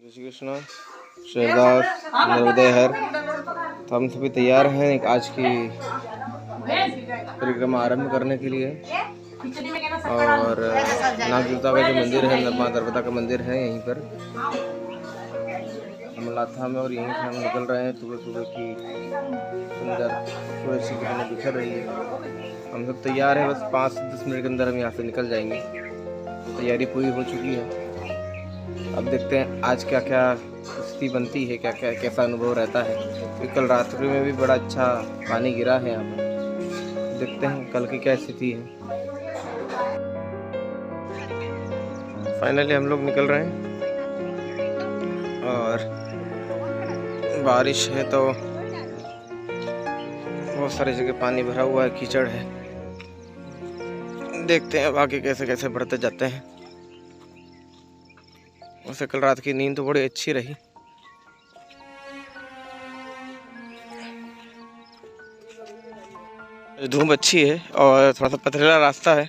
श्री कृष्ण शेरदास नर्मदे हर। तो हम सभी तैयार हैं आज की परिक्रमा आरंभ करने के लिए। और नाग देवता का जो मंदिर है, माँ नर्मदा का मंदिर है, यहीं पर मलाथा में, और यहीं से हम निकल रहे हैं। सुबह सुबह की सुंदर सूरज की किरणें बिखर रही है। हम सब तैयार हैं, बस 5 से 10 मिनट के अंदर हम यहाँ से निकल जाएंगे। तैयारी पूरी हो चुकी है। अब देखते हैं आज क्या क्या स्थिति बनती है, क्या क्या कैसा अनुभव रहता है। क्योंकि कल रात्रि में भी बड़ा अच्छा पानी गिरा है यहाँ पर। देखते हैं कल की क्या स्थिति है। फाइनली हम लोग निकल रहे हैं और बारिश है तो बहुत सारी जगह पानी भरा हुआ है, कीचड़ है। देखते हैं अब आगे कैसे कैसे बढ़ते जाते हैं। वैसे कल रात की नींद तो बड़ी अच्छी रही। धूप अच्छी है और थोड़ा सा पथरीला रास्ता है,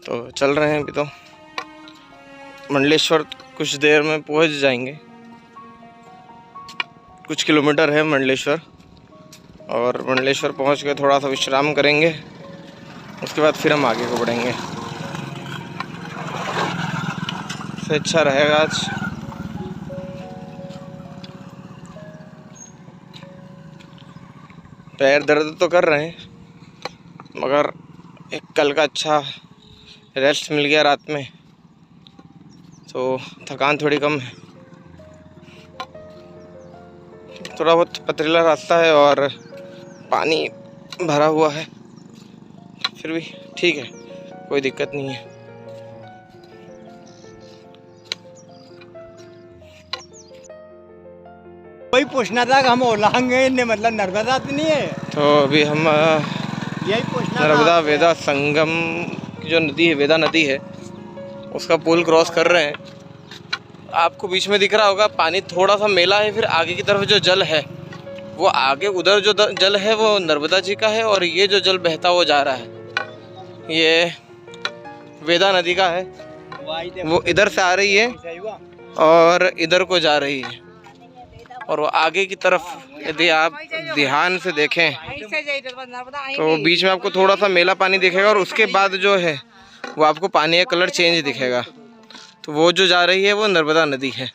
तो चल रहे हैं। अभी तो मंडलेश्वर कुछ देर में पहुंच जाएंगे। कुछ किलोमीटर है मंडलेश्वर, और मंडलेश्वर पहुंच के थोड़ा सा विश्राम करेंगे। उसके बाद फिर हम आगे को बढ़ेंगे। से अच्छा रहेगा आज। पैर दर्द तो कर रहे हैं, मगर एक कल का अच्छा रेस्ट मिल गया रात में, तो थकान थोड़ी कम है। थोड़ा बहुत पथरीला रास्ता है और पानी भरा हुआ है, फिर भी ठीक है, कोई दिक्कत नहीं है। वही पूछना था कि हम ओलांगे ने, मतलब नर्मदा तो नहीं है। तो अभी हम यही पूछना नर्मदा वेदा संगम की जो नदी है, वेदा नदी है, उसका पुल क्रॉस कर रहे हैं। आपको बीच में दिख रहा होगा पानी थोड़ा सा मेला है। फिर आगे की तरफ जो जल है, वो आगे उधर जो जल है वो नर्मदा जी का है, और ये जो जल बहता वो जा रहा है, ये वेदा नदी का है। वो इधर से आ रही है और इधर को जा रही है। और वो आगे की तरफ यदि आप ध्यान से देखें तो बीच में आपको थोड़ा सा मेला पानी दिखेगा, और उसके बाद जो है वो आपको पानी का कलर चेंज दिखेगा। तो वो जो जा रही है वो नर्मदा नदी है।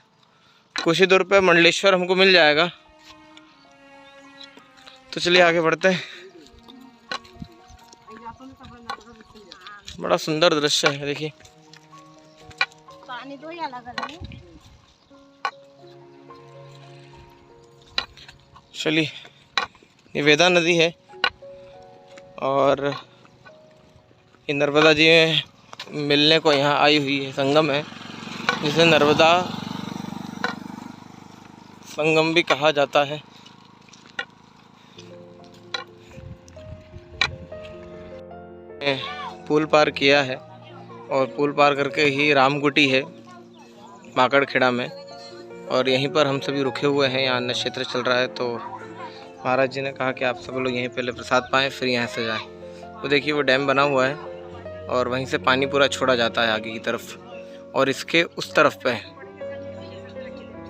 कुछ ही दूर पे मंडलेश्वर हमको मिल जाएगा। तो चलिए आगे बढ़ते हैं। बड़ा सुंदर दृश्य है, देखिए। चलिए, ये वेदा नदी है और ये नर्मदा जी में मिलने को यहाँ आई हुई है। संगम है जिसे नर्मदा संगम भी कहा जाता है। पुल पार किया है और पुल पार करके ही रामकुटी है माकड़ खेड़ा में, और यहीं पर हम सभी रुके हुए हैं। यहाँ अन्न क्षेत्र चल रहा है, तो महाराज जी ने कहा कि आप सब लोग यहीं पहले प्रसाद पाएं, फिर यहाँ से जाएं। वो देखिए, वो डैम बना हुआ है और वहीं से पानी पूरा छोड़ा जाता है आगे की तरफ, और इसके उस तरफ पे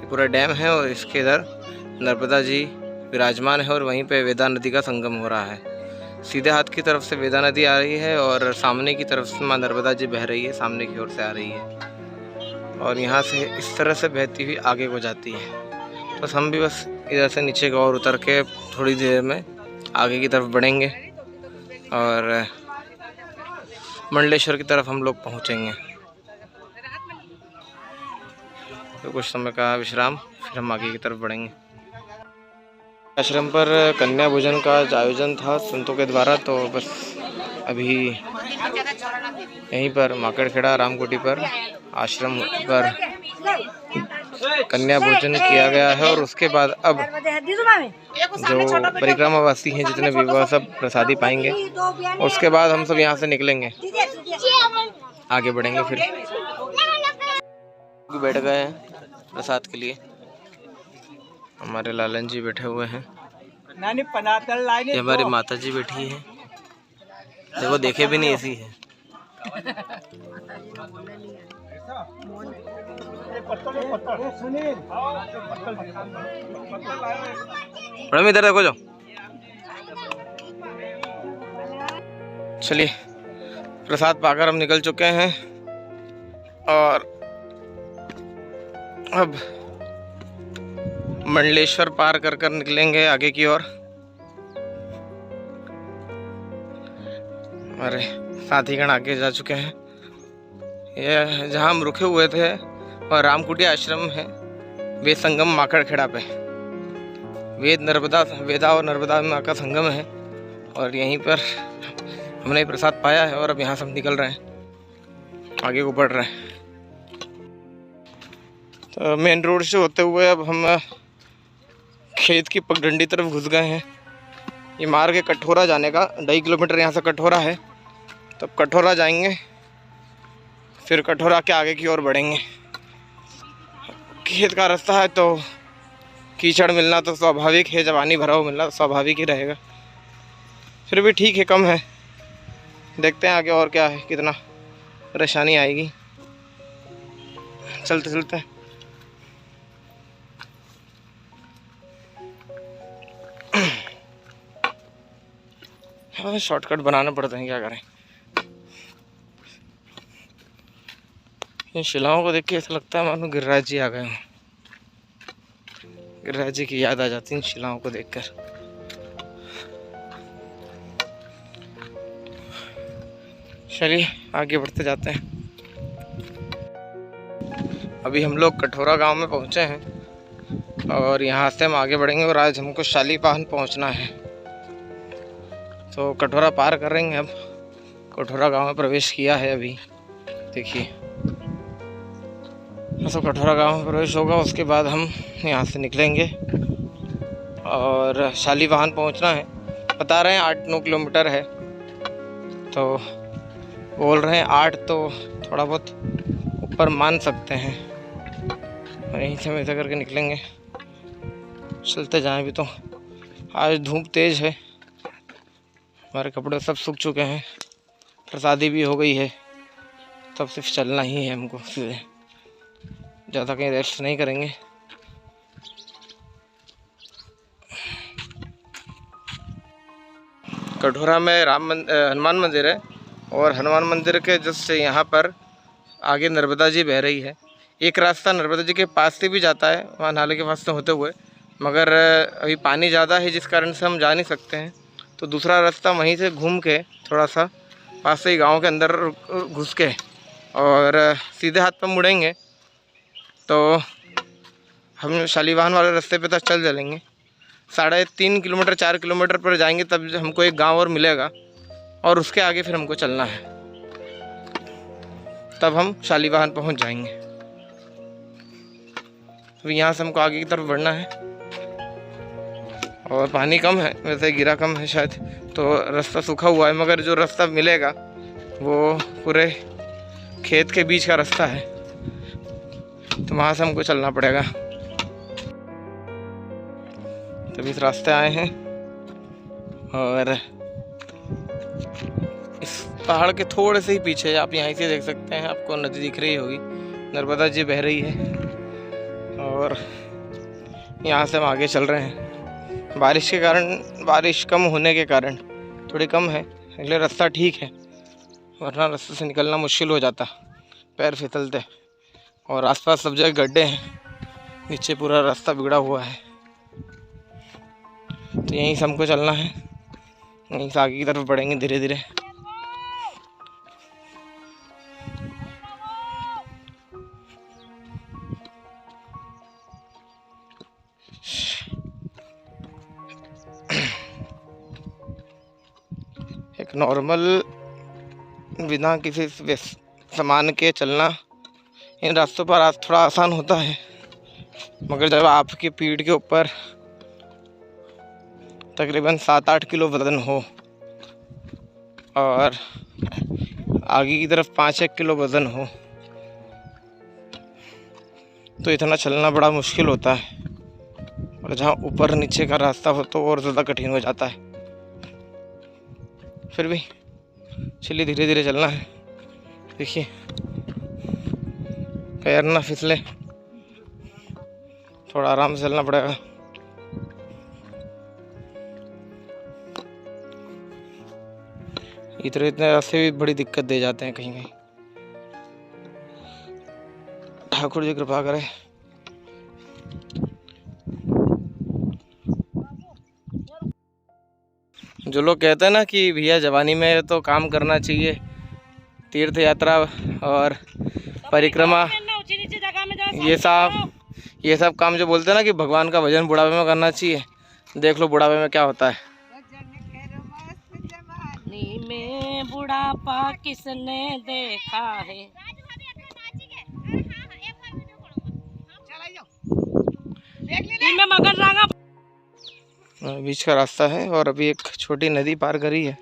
पूरा डैम है, और इसके इधर नर्मदा जी विराजमान है, और वहीं पे वेदा नदी का संगम हो रहा है। सीधे हाथ की तरफ से वेदा नदी आ रही है और सामने की तरफ से माँ नर्मदा जी बह रही है, सामने की ओर से आ रही है, और यहाँ से इस तरह से बहती हुई आगे को जाती है। बस हम भी बस इधर से नीचे की ओर उतर के थोड़ी देर में आगे की तरफ बढ़ेंगे और मंडलेश्वर की तरफ हम लोग पहुँचेंगे। तो कुछ समय का विश्राम, फिर हम आगे की तरफ बढ़ेंगे। आश्रम पर कन्या भोजन का आयोजन था संतों के द्वारा, तो बस अभी यहीं पर माकड़खेड़ा रामकुटी पर आश्रम पर कन्या भोजन किया गया है, और उसके बाद अब जो परिक्रमावासी हैं जितने भी, वह सब प्रसादी पाएंगे। उसके बाद हम सब यहाँ से निकलेंगे, आगे बढ़ेंगे। फिर बैठ गए हैं प्रसाद के लिए। हमारे लालन जी बैठे हुए हैं, ये हमारी माता जी बैठी है। देखो, देखे भी नहीं ऐसी है। मैडम इधर देखो जो। चलिए प्रसाद पाकर हम निकल चुके हैं और अब मंडलेश्वर पार कर कर निकलेंगे आगे की ओर। हमारे साथीगण आगे जा चुके हैं। ये जहाँ हम रुके हुए थे और रामकुटी आश्रम है वेद संगम माकड़खेड़ा पे। वेदा और नर्मदा माँ का संगम है और यहीं पर हमने प्रसाद पाया है और अब यहाँ से हम निकल रहे हैं, आगे को बढ़ रहे हैं। तो मेन रोड से होते हुए अब हम खेत की पगडंडी तरफ घुस गए हैं। ये मार्ग है कठोरा जाने का, 2.5 किलोमीटर यहाँ से कठोरा है। तब कठोरा जाएंगे, फिर कठोरा के आगे की ओर बढ़ेंगे। खेत का रास्ता है तो कीचड़ मिलना तो स्वाभाविक है, जब पानी भरा हो मिलना तो स्वाभाविक ही रहेगा। फिर भी ठीक है, कम है। देखते हैं आगे और क्या है, कितना परेशानी आएगी। चलते चलते हाँ, शॉर्टकट बनाने पड़ते हैं, क्या करें। इन शिलाओं को देख के ऐसा लगता है मानो गिरिराज जी आ गए हैं। गिरिराज जी की याद आ जाती है इन शिलाओं को देखकर। चलिए आगे बढ़ते जाते हैं। अभी हम लोग कठोरा गांव में पहुंचे हैं और यहाँ से हम आगे बढ़ेंगे और आज हमको शालीपाहन पहुंचना है। तो कठोरा पार करेंगे। अब कठोरा गांव में प्रवेश किया है अभी, देखिए। तो कठोरा गांव में प्रवेश होगा, उसके बाद हम यहाँ से निकलेंगे और शालीपाहन पहुँचना है। बता रहे हैं 8-9 किलोमीटर है, तो बोल रहे हैं 8, तो थोड़ा बहुत ऊपर मान सकते हैं। और यहीं से हम ऐसा करके निकलेंगे, चलते जाएं। भी तो आज धूप तेज़ है, हमारे कपड़े सब सूख चुके हैं, प्रसादी भी हो गई है। तब सिर्फ चलना ही है हमको सीधे, ज़्यादा कहीं रेस्ट नहीं करेंगे। कठोरा में हनुमान मंदिर है और हनुमान मंदिर के जस्ट यहाँ पर आगे नर्मदा जी बह रही है। एक रास्ता नर्मदा जी के पास से भी जाता है, वहाँ नाले के पास से होते हुए, मगर अभी पानी ज़्यादा है जिस कारण से हम जा नहीं सकते हैं। तो दूसरा रास्ता वहीं से घूम के थोड़ा सा पास से ही गाँव के अंदर घुस के और सीधे हाथ पर मुड़ेंगे तो हम शालीवाहन वाले रास्ते पे तक चल चलेंगे। 3.5 किलोमीटर 4 किलोमीटर पर जाएंगे तब हमको एक गांव और मिलेगा और उसके आगे फिर हमको चलना है, तब हम शालीवाहन पहुंच जाएंगे। तो यहाँ से हमको आगे की तरफ बढ़ना है और पानी कम है, वैसे गिरा कम है शायद, तो रास्ता सूखा हुआ है, मगर जो रास्ता मिलेगा वो पूरे खेत के बीच का रास्ता है, तो वहाँ से हमको चलना पड़ेगा। तभी इस रास्ते आए हैं और इस पहाड़ के थोड़े से ही पीछे आप यहाँ से देख सकते हैं, आपको नदी दिख रही होगी, नर्मदा जी बह रही है। और यहाँ से हम आगे चल रहे हैं। बारिश के कारण, बारिश कम होने के कारण थोड़ी कम है, इसलिए रास्ता ठीक है, वरना रास्ते से निकलना मुश्किल हो जाता, पैर फिसलते। और आसपास सब जगह गड्ढे हैं, नीचे पूरा रास्ता बिगड़ा हुआ है। तो यहीं से हमको चलना है, यहीं से आगे की तरफ बढ़ेंगे धीरे धीरे। एक नॉर्मल बिना किसी सामान के चलना इन रास्तों पर आज थोड़ा आसान होता है, मगर जब आपकी पीठ के ऊपर तकरीबन 7-8 किलो वज़न हो और आगे की तरफ 5-1 किलो वज़न हो, तो इतना चलना बड़ा मुश्किल होता है। और जहाँ ऊपर नीचे का रास्ता हो तो और ज़्यादा कठिन हो जाता है। फिर भी चलिए धीरे धीरे चलना है, देखिए पैर ना फिसले, थोड़ा आराम से चलना पड़ेगा। इतने रास्ते भी बड़ी दिक्कत दे जाते हैं कहीं कहीं। ठाकुर जी कृपा करे। जो लोग कहते हैं ना कि भैया जवानी में तो काम करना चाहिए, तीर्थ यात्रा और परिक्रमा, ये सब काम जो बोलते हैं ना कि भगवान का भजन बुढ़ापे में करना चाहिए, देख लो बुढ़ापे में क्या होता है। में बुढ़ापा किसने देखा है। बीच का रास्ता है और अभी एक छोटी नदी पार करी है।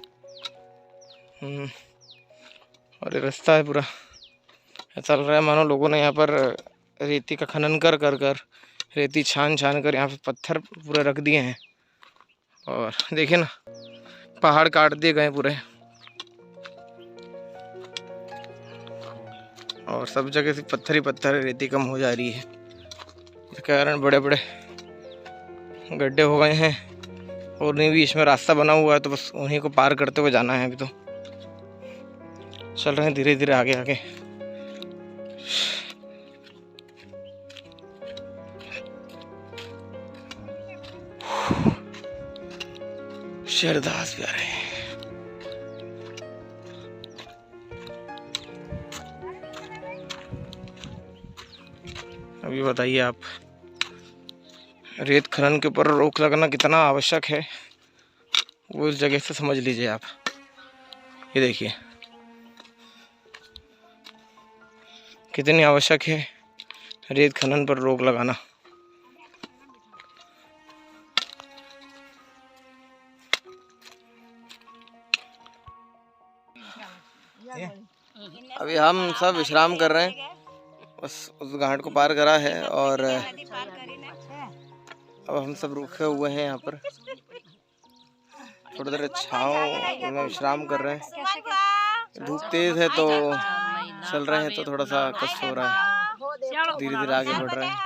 और ये रास्ता है पूरा चल रहा है मानो लोगों ने यहाँ पर रेती का खनन कर कर कर रेती छान छान कर यहाँ पे पत्थर पूरे रख दिए हैं। और देखिए ना पहाड़ काट दिए गए पूरे, और सब जगह से पत्थर ही पत्थर, रेती कम हो जा रही है। इस कारण बड़े बड़े गड्ढे हो गए हैं और नहीं भी इसमें रास्ता बना हुआ है, तो बस उन्हीं को पार करते हुए जाना है। अभी तो चल रहे हैं धीरे धीरे आगे आगे। शेरदास भी आ रहे हैं। अभी बताइए आप, रेत खनन के ऊपर रोक लगाना कितना आवश्यक है वो इस जगह से समझ लीजिए आप। ये देखिए कितनी आवश्यक है रेत खनन पर रोक लगाना। अभी हम सब विश्राम कर रहे हैं, बस उस घाट को पार करा है और अब हम सब रुके हुए हैं यहाँ पर थोड़ी देर छाँव में विश्राम कर रहे हैं। धूप तेज है तो चल रहे हैं तो थोड़ा सा कष्ट हो रहा है, धीरे धीरे आगे बढ़ रहे हैं।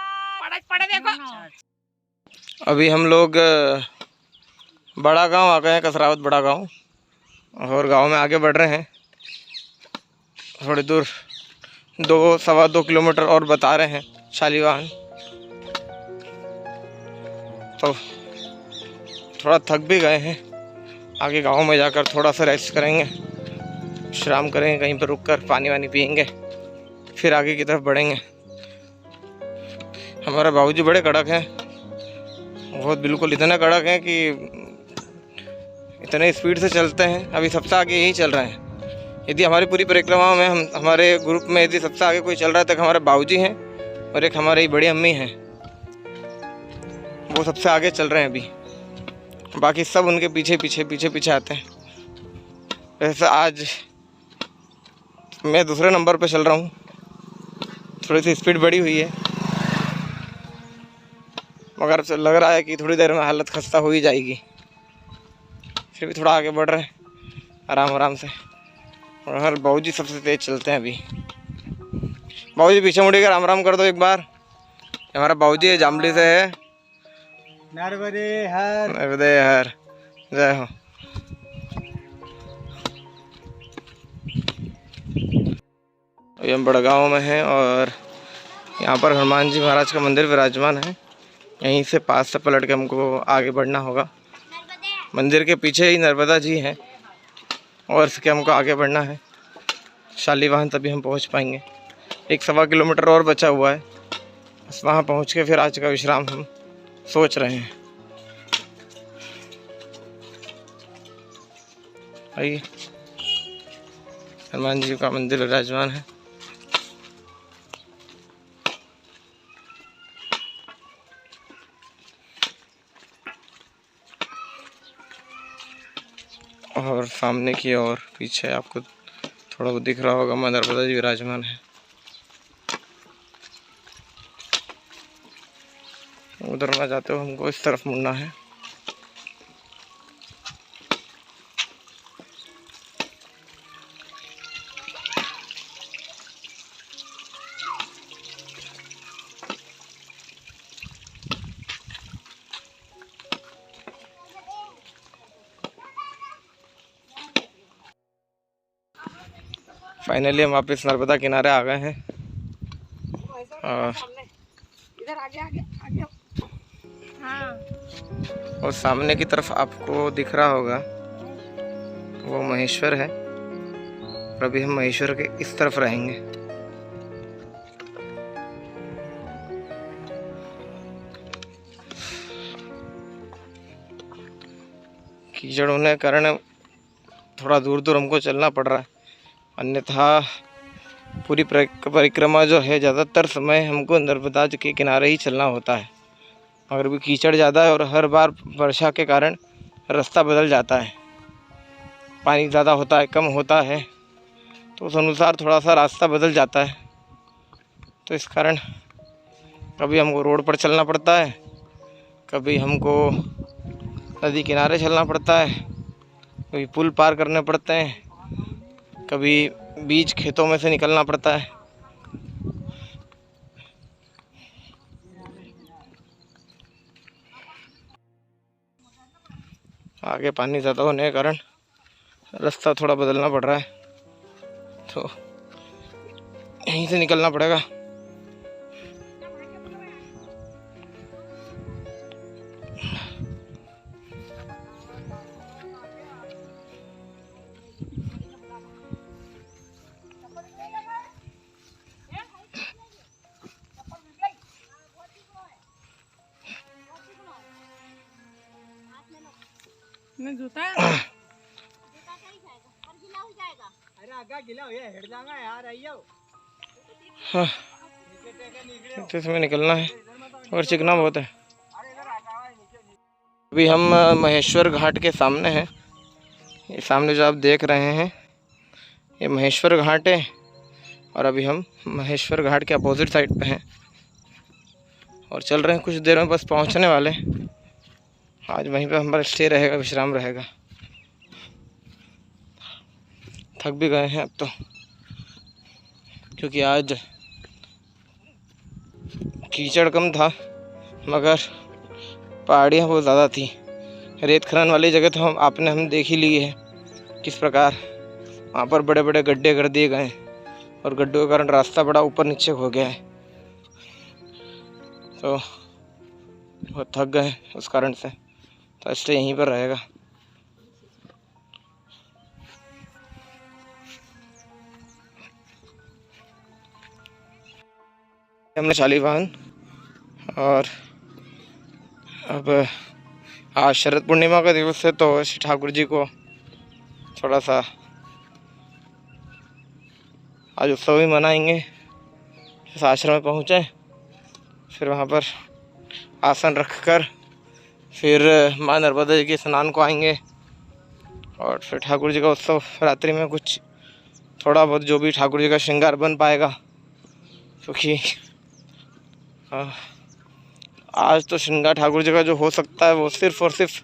अभी हम लोग बड़ा गांव आ गए हैं, कसरावत बड़ा गांव, और गांव में आगे बढ़ रहे हैं। थोड़ी दूर 2-2.25 किलोमीटर और बता रहे हैं शालीवाहन, तो थोड़ा थक भी गए हैं। आगे गांव में जाकर थोड़ा सा रेस्ट करेंगे, विश्राम करेंगे, कहीं पर रुककर पानी वानी पियेंगे, फिर आगे की तरफ बढ़ेंगे। हमारे बाबूजी बड़े कड़क हैं, बहुत बिल्कुल इतने कड़क हैं कि इतने स्पीड से चलते हैं। अभी सबसे आगे यही चल रहे हैं। यदि हमारी पूरी परिक्रमा में हमारे ग्रुप में यदि सबसे आगे कोई चल रहा है तो हमारे बाबूजी हैं और एक हमारी बड़ी अम्मी हैं, वो सबसे आगे चल रहे हैं अभी। बाकी सब उनके पीछे पीछे पीछे पीछे आते हैं। वैसे आज मैं दूसरे नंबर पे चल रहा हूँ, थोड़ी सी स्पीड बढ़ी हुई है, मगर लग रहा है कि थोड़ी देर में हालत खस्ता हो ही जाएगी। फिर भी थोड़ा आगे बढ़ रहे हैं आराम आराम से। और हर बाबूजी सबसे तेज चलते हैं अभी। बाबूजी पीछे मुड़ी कर आराम कर दो एक बार। हमारा बाबूजी जामली से है। नर्मदे हर, नर्मदे हर, जय हो। अभी हम बड़गांव में हैं और यहाँ पर हनुमान जी महाराज का मंदिर विराजमान है। यहीं से पास से पलट के हमको आगे बढ़ना होगा। मंदिर के पीछे ही नर्मदा जी हैं और इसके हमको आगे बढ़ना है शालीवाहन, तभी हम पहुँच पाएंगे। 1-1.25 किलोमीटर और बचा हुआ है, बस वहाँ पहुँच के फिर आज का विश्राम हम सोच रहे हैं। आइए, हनुमान जी का मंदिर विराजमान है। और सामने की ओर पीछे आपको थोड़ा बहुत दिख रहा होगा, मां नर्मदा जी विराजमान है। उधर ना जाते हो हमको इस तरफ मुड़ना है। फाइनली हम वापस नर्मदा किनारे आ गए हैं और इधर आगे हाँ। और सामने की तरफ आपको दिख रहा होगा वो महेश्वर है और अभी हम महेश्वर के इस तरफ रहेंगे। कीचड़ होने के कारण थोड़ा दूर दूर हमको चलना पड़ रहा है, अन्यथा पूरी परिक्रमा जो है ज़्यादातर समय हमको नर्मदा के किनारे ही चलना होता है। मगर भी कीचड़ ज़्यादा है और हर बार वर्षा के कारण रास्ता बदल जाता है, पानी ज़्यादा होता है कम होता है तो उस अनुसार थोड़ा सा रास्ता बदल जाता है। तो इस कारण कभी हमको रोड पर चलना पड़ता है, कभी हमको नदी किनारे चलना पड़ता है, कभी पुल पार करने पड़ते हैं, कभी बीच खेतों में से निकलना पड़ता है। आगे पानी ज़्यादा होने के कारण रास्ता थोड़ा बदलना पड़ रहा है, तो यहीं से निकलना पड़ेगा। जूता हाँ, इसमें निकलना है और चिकना बहुत है। अभी हम महेश्वर घाट के सामने हैं। ये सामने जो आप देख रहे हैं ये महेश्वर घाट है और अभी हम महेश्वर घाट के अपोजिट साइड पे हैं और चल रहे हैं। कुछ देर में बस पहुंचने वाले। आज वहीं पे हमारा स्टे रहेगा, विश्राम रहेगा। थक भी गए हैं अब तो, क्योंकि आज कीचड़ कम था मगर पहाड़ियाँ बहुत ज़्यादा थी। रेत खनन वाली जगह तो हम देख ही ली है किस प्रकार वहाँ पर बड़े बड़े गड्ढे कर दिए गए और गड्ढों के कारण रास्ता बड़ा ऊपर नीचे हो गया है, तो बहुत थक गए उस कारण से। तो स्टे यहीं पर रहेगा। हमने शालीवाहन और अब आज शरद पूर्णिमा का दिवस है तो श्री ठाकुर जी को थोड़ा सा आज उत्सव भी मनाएंगे। इस आश्रम में पहुँचे, फिर वहाँ पर आसन रखकर फिर माँ नर्मदा जी के स्नान को आएंगे और फिर ठाकुर जी का उत्सव रात्रि में कुछ थोड़ा बहुत जो भी ठाकुर जी का श्रृंगार बन पाएगा, क्योंकि आज तो श्रृंगार ठाकुर जी का जो हो सकता है वो सिर्फ और सिर्फ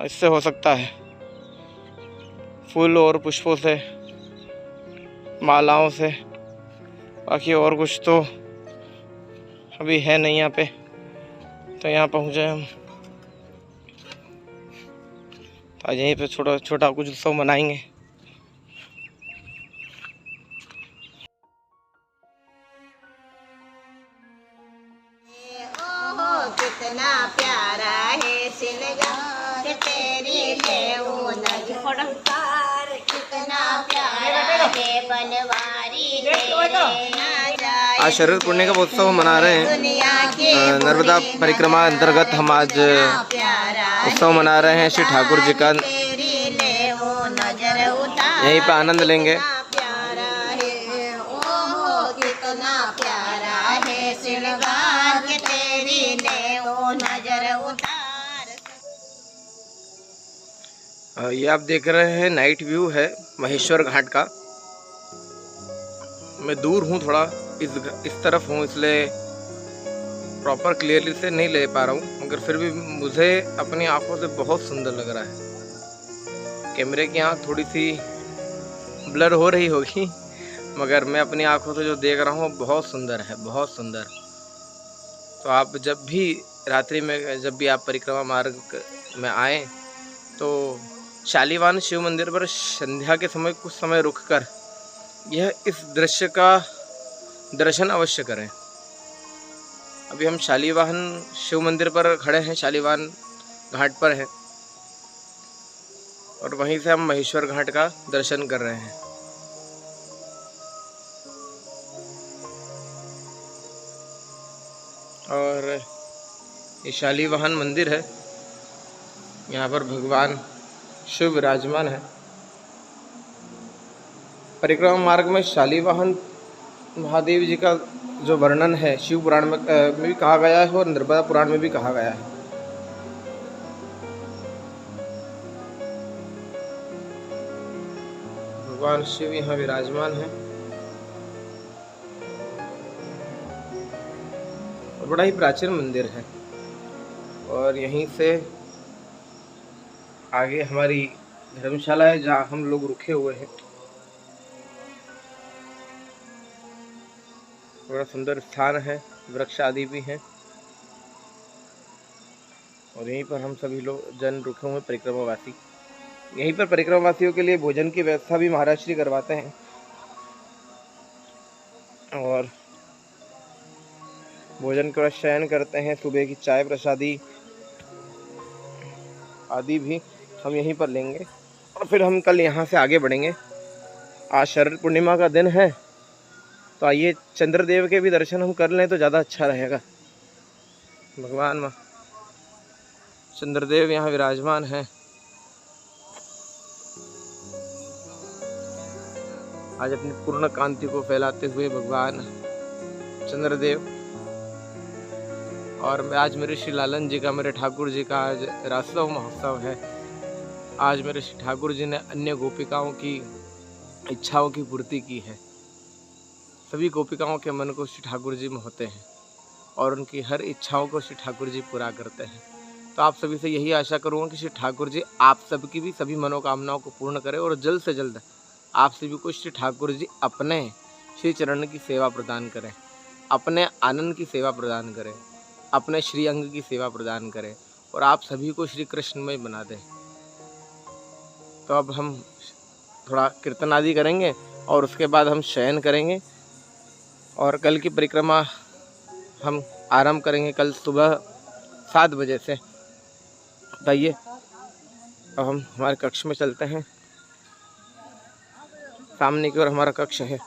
इससे हो सकता है, फूल और पुष्पों से, मालाओं से। बाकी और कुछ तो अभी है नहीं यहाँ पे। तो यहाँ पहुँचे हम, तो आज यहीं पे छोटा छोटा कुछ उत्सव मनाएंगे। कितना प्यारा है सिलगार तेरी लेउनकार, कितना प्यारा है बनवारी आज शरद पूर्णिमा का उत्सव मना रहे हैं। नर्मदा परिक्रमा अंतर्गत हम आज उत्सव मना रहे हैं। श्री ठाकुर जी का यहीं पे आनंद लेंगे। ये आप देख रहे हैं नाइट व्यू है महेश्वर घाट का। मैं दूर हूँ थोड़ा, इस तरफ हूँ, इसलिए प्रॉपर क्लियरली से नहीं ले पा रहा हूँ, मगर फिर भी मुझे अपनी आंखों से बहुत सुंदर लग रहा है। कैमरे की आँख थोड़ी सी ब्लर हो रही होगी, मगर मैं अपनी आंखों से जो देख रहा हूँ बहुत सुंदर है, बहुत सुंदर। तो आप जब भी रात्रि में जब भी आप परिक्रमा मार्ग में आएँ तो शालीवाहन शिव मंदिर पर संध्या के समय कुछ समय रुककर इस दृश्य का दर्शन अवश्य करें। अभी हम शालीवाहन शिव मंदिर पर खड़े हैं, शालीवाहन घाट पर हैं और वहीं से हम महेश्वर घाट का दर्शन कर रहे हैं। और ये शालीवाहन मंदिर है, यहाँ पर भगवान शिव विराजमान है। परिक्रमा मार्ग में शालीवाहन महादेव जी का जो वर्णन है शिव पुराण में भी कहा गया है और नर्मदा पुराण में भी कहा गया है। भगवान शिव यहाँ विराजमान है और बड़ा ही प्राचीन मंदिर है। और यहीं से आगे हमारी धर्मशाला है जहाँ हम लोग रुके हुए हैं। बड़ा सुंदर स्थान है, वृक्ष आदि भी हैं और यहीं पर हम सभी लोग जन रुके हुए परिक्रमावासी। यहीं पर परिक्रमावासियों के लिए भोजन की व्यवस्था भी महाराज श्री करवाते हैं और भोजन का शयन करते हैं। सुबह की चाय प्रसादी आदि भी हम यहीं पर लेंगे और फिर हम कल यहाँ से आगे बढ़ेंगे। आज शरद पूर्णिमा का दिन है तो आइए चंद्रदेव के भी दर्शन हम कर लें तो ज़्यादा अच्छा रहेगा। भगवान चंद्रदेव यहाँ विराजमान हैं। आज अपनी पूर्ण कांति को फैलाते हुए भगवान चंद्रदेव। और आज मेरे श्री लालन जी का, मेरे ठाकुर जी का आज रासव महोत्सव है। आज मेरे श्री ठाकुर जी ने अन्य गोपिकाओं की इच्छाओं की पूर्ति की है। सभी गोपिकाओं के मन को श्री ठाकुर जी मोहते हैं और उनकी हर इच्छाओं को श्री ठाकुर जी पूरा करते हैं। तो आप सभी से यही आशा करूँगा कि श्री ठाकुर जी आप सबकी भी सभी मनोकामनाओं को पूर्ण करें और जल्द से जल्द आप सभी को श्री ठाकुर जी अपने श्री चरण की सेवा प्रदान करें, अपने आनंद की सेवा प्रदान करें, अपने श्री अंग की सेवा प्रदान करें और आप सभी को श्री कृष्णमय बना दें। तो अब हम थोड़ा कीर्तन आदि करेंगे और उसके बाद हम शयन करेंगे और कल की परिक्रमा हम आरंभ करेंगे कल सुबह 7 बजे से। बताइए, अब हम हमारे कक्ष में चलते हैं। सामने की ओर हमारा कक्ष है।